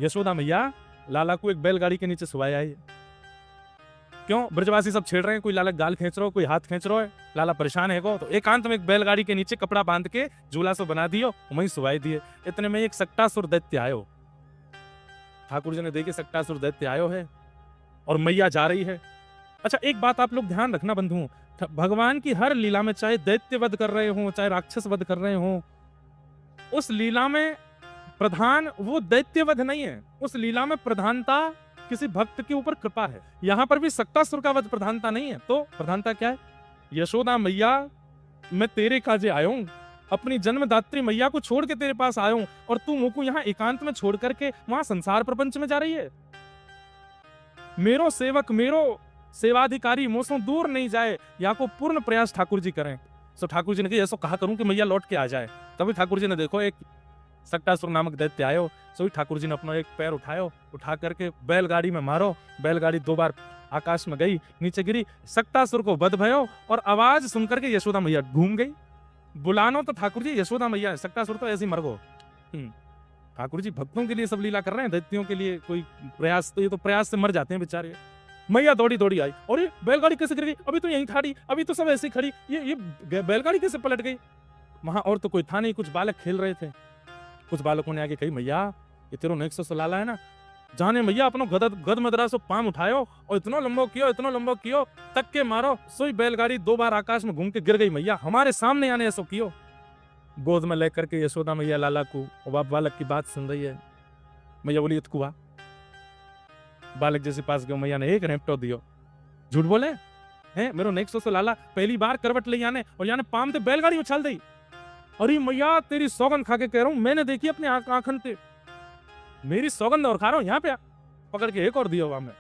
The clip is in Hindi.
यशोदा मैया लाला को एक बैलगाड़ी के नीचे सुवाया है। क्यों? ब्रजवासी सब छेड़ रहे हैं, कोई लाला गाल खींच रहा हो, कोई हाथ खींच रहा है, लाला परेशान है को, तो एकांत में एक बैलगाड़ी के नीचे कपड़ा बांध के झूला से बना दियो, वहीं सुवाई दिए। इतने में एक सक्टासुर दैत्य आयो। ठाकुर जी ने देखे सक्टासुर दैत्य आयो है और मैया जा रही है। अच्छा, एक बात आप लोग ध्यान रखना बंधुओं, भगवान की हर लीला में चाहे दैत्य वध कर रहे हो, चाहे राक्षस वध कर रहे हो, उस लीला में प्रधान वो दैत्य वध नहीं है, उस लीला में प्रधानता किसी भक्त के ऊपर कृपा है। यहां पर भी सक्टासुर का वध प्रधानता नहीं है, तो प्रधानता क्या है? यशोदा मैया, मैं तेरे काजे आया हूं, अपनी जन्मदात्री मैया को छोड़ के तेरे पास आया हूं, और तू मुझको यहाँ एकांत में छोड़ करके वहां संसार प्रपंच में जा रही है। मेरो सेवक, मेरो सेवाधिकारी मुझसे दूर नहीं जाए, या को पूर्ण प्रयास ठाकुर जी करें। तो ठाकुर जी ने कहा ऐसा कहा करूं कि मैया लौट के आ जाए। तभी ठाकुर जी ने देखो एक सक्टासुर नामक दैत्य आयो, सो ठाकुर जी ने अपना एक पैर उठायो, उठा करके बैलगाड़ी में मारो, बैलगाड़ी 2 बार आकाश में गई, नीचे गिरी, सक्टासुर को वध भयो, और आवाज सुनकर के यशोदा मैया घूम गई। बुलानो तो ठाकुर जी यशोदा मैया, सक्टासुर तो ऐसे ही मर गो। ठाकुर जी भक्तों के लिए सब लीला कर रहे हैं, दैत्यों के लिए कोई प्रयास, तो ये तो प्रयास से मर जाते हैं बेचारे। मैया दौड़ी दौड़ी आई, और ये बैलगाड़ी कैसे गिर गई? अभी तो यहीं खड़ी, अभी तो सब ऐसे खड़ी, ये बैलगाड़ी कैसे पलट गई? वहां और तो कोई था नहीं, कुछ बालक खेल रहे थे। कुछ बालकों ने आके कही, मैया ये तेरो नेक्सो से लाला है ना, जाने मैया अपनो गद मदरा से पाम उठायो और इतना लंबो कियो तक के मारो, सोई बैलगाड़ी 2 बार आकाश में घूम के गिर गई। मैया हमारे सामने आने ऐसो कियो। गोद में लेकर के यशोदा मैया लाला को, और बालक की बात सुन रही है। मैया बोली इतकुआ, बालक जैसे पास गयो, मैया ने एक रेपटो दियो। झूठ बोले हैं? मेरो नेक्सो से लाला पहली बार करवट ले याने, और याने पाम ते बैलगाड़ी उछाल दी। अरे मैया तेरी सौगंध खा के कह रहा हूं, मैंने देखी अपने आंखन से, मेरी सौगंध और खा रहा हूं, यहाँ पे पकड़ के एक और दियो वहां में।